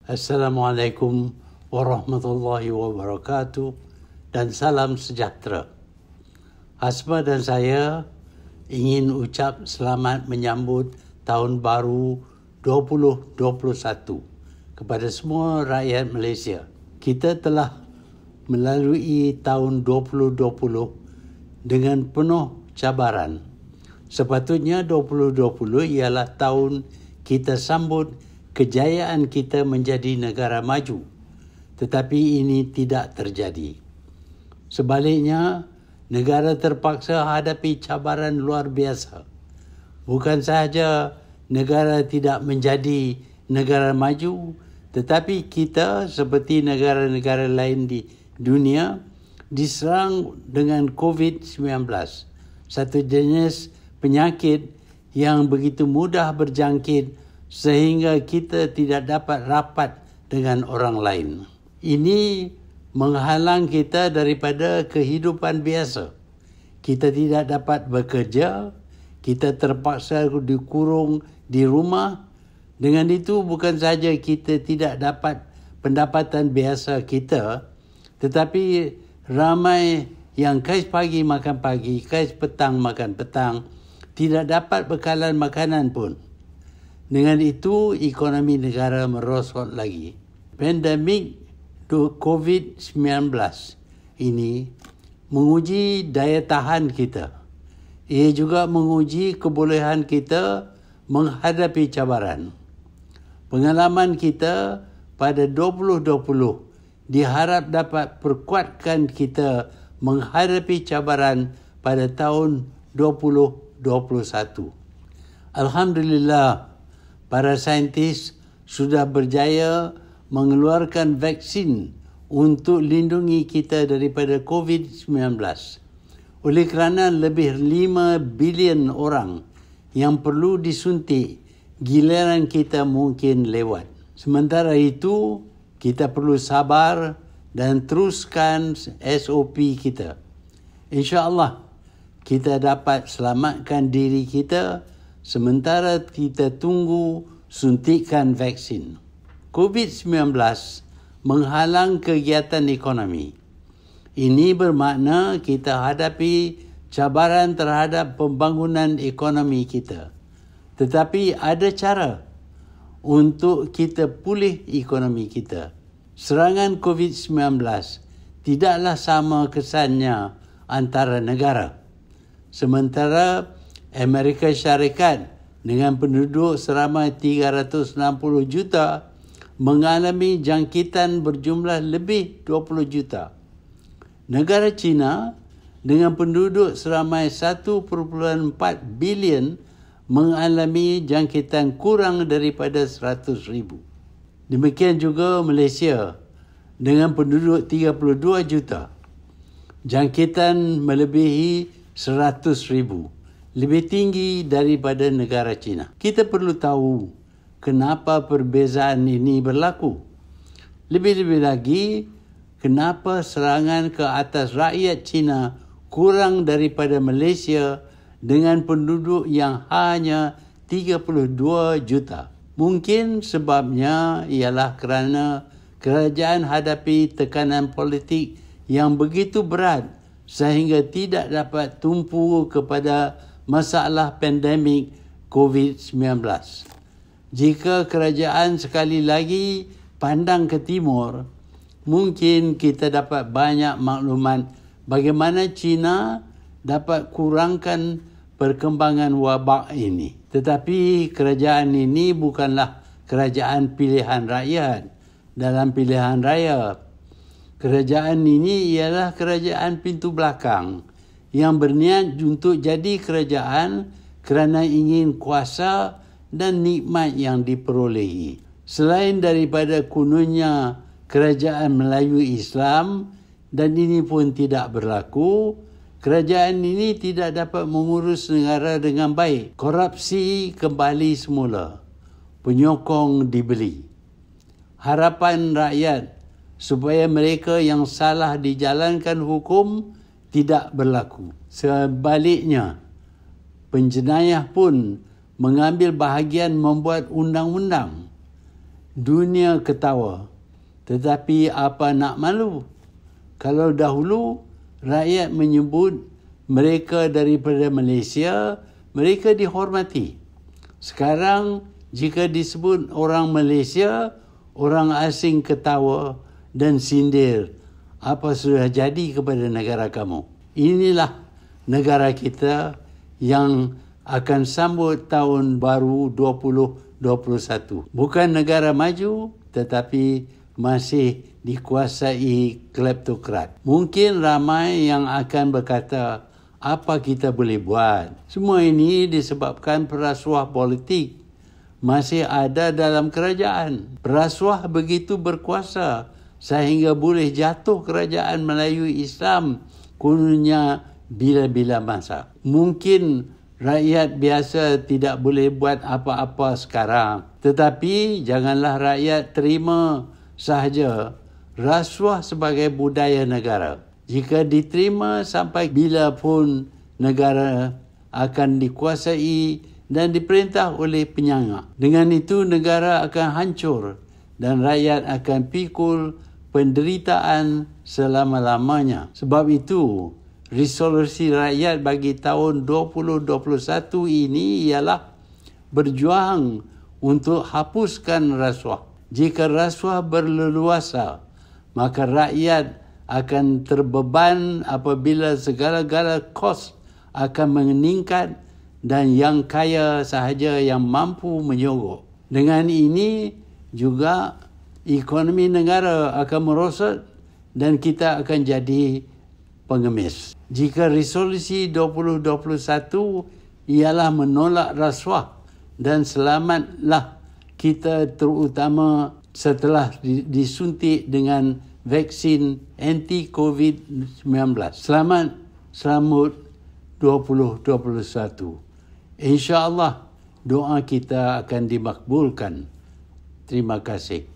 Assalamualaikum warahmatullahi wabarakatuh dan salam sejahtera. Hasma dan saya ingin ucap selamat menyambut tahun baru 2021 kepada semua rakyat Malaysia. Kita telah melalui tahun 2020 dengan penuh cabaran. Sepatutnya 2020 ialah tahun kita sambut kejayaan kita menjadi negara maju, tetapi ini tidak terjadi. Sebaliknya, negara terpaksa hadapi cabaran luar biasa. Bukan sahaja negara tidak menjadi negara maju, tetapi kita seperti negara-negara lain di dunia diserang dengan COVID-19, satu jenis penyakit yang begitu mudah berjangkit sehingga kita tidak dapat rapat dengan orang lain. Ini menghalang kita daripada kehidupan biasa. Kita tidak dapat bekerja, kita terpaksa dikurung di rumah. Dengan itu bukan saja kita tidak dapat pendapatan biasa kita, tetapi ramai yang kais pagi makan pagi, kais petang makan petang, tidak dapat bekalan makanan pun. Dengan itu, ekonomi negara merosot lagi. Pandemik COVID-19 ini menguji daya tahan kita. Ia juga menguji kebolehan kita menghadapi cabaran. Pengalaman kita pada 2020 diharap dapat perkuatkan kita menghadapi cabaran pada tahun 2021. Alhamdulillah, para saintis sudah berjaya mengeluarkan vaksin untuk lindungi kita daripada COVID-19. Oleh kerana lebih 5 bilion orang yang perlu disuntik, giliran kita mungkin lewat. Sementara itu, kita perlu sabar dan teruskan SOP kita. InsyaAllah, kita dapat selamatkan diri kita sementara kita tunggu suntikan vaksin. COVID-19 menghalang kegiatan ekonomi. Ini bermakna kita hadapi cabaran terhadap pembangunan ekonomi kita. Tetapi ada cara untuk kita pulih ekonomi kita. Serangan COVID-19 tidaklah sama kesannya antara negara. Sementara Amerika Syarikat dengan penduduk seramai 360 juta mengalami jangkitan berjumlah lebih 20 juta. Negara China dengan penduduk seramai 1.4 bilion mengalami jangkitan kurang daripada 100,000. Demikian juga Malaysia dengan penduduk 32 juta. Jangkitan melebihi 100,000. Lebih tinggi daripada negara China. Kita perlu tahu kenapa perbezaan ini berlaku. Lebih-lebih lagi, kenapa serangan ke atas rakyat China kurang daripada Malaysia dengan penduduk yang hanya 32 juta. Mungkin sebabnya ialah kerana kerajaan hadapi tekanan politik yang begitu berat sehingga tidak dapat tumpu kepada masalah pandemik COVID-19. Jika kerajaan sekali lagi pandang ke timur, mungkin kita dapat banyak maklumat bagaimana China dapat kurangkan perkembangan wabak ini. Tetapi kerajaan ini bukanlah kerajaan pilihan rakyat dalam pilihan raya. Kerajaan ini ialah kerajaan pintu belakang yang berniat untuk jadi kerajaan kerana ingin kuasa dan nikmat yang diperolehi. Selain daripada kononnya kerajaan Melayu Islam, dan ini pun tidak berlaku, kerajaan ini tidak dapat mengurus negara dengan baik. Korupsi kembali semula. Penyokong dibeli. Harapan rakyat supaya mereka yang salah dijalankan hukum tidak berlaku. Sebaliknya, penjenayah pun mengambil bahagian membuat undang-undang. dunia ketawa. Tetapi apa nak malu? Kalau dahulu rakyat menyebut mereka daripada Malaysia, mereka dihormati. Sekarang jika disebut orang Malaysia, orang asing ketawa dan sindir. Apa sudah jadi kepada negara kamu? Inilah negara kita yang akan sambut tahun baru 2021. Bukan negara maju, tetapi masih dikuasai kleptokrat. Mungkin ramai yang akan berkata, apa kita boleh buat? Semua ini disebabkan perasuah politik masih ada dalam kerajaan. Perasuah begitu berkuasa sehingga boleh jatuh kerajaan Melayu Islam kononnya bila-bila masa. Mungkin rakyat biasa tidak boleh buat apa-apa sekarang. Tetapi janganlah rakyat terima sahaja rasuah sebagai budaya negara. Jika diterima sampai bila pun negara akan dikuasai dan diperintah oleh penyangga. Dengan itu negara akan hancur dan rakyat akan pikul penderitaan selama-lamanya. Sebab itu resolusi rakyat bagi tahun 2021 ini ialah berjuang untuk hapuskan rasuah. Jika rasuah berleluasa, maka rakyat akan terbeban apabila segala-gala kos akan meningkat dan yang kaya sahaja yang mampu menyogok. Dengan ini juga ekonomi negara akan merosot dan kita akan jadi pengemis. Jika resolusi 2021 ialah menolak rasuah dan selamatlah kita terutama setelah disuntik dengan vaksin anti-COVID-19. Selamat sambut 2021. InsyaAllah doa kita akan dimakbulkan. Terima kasih.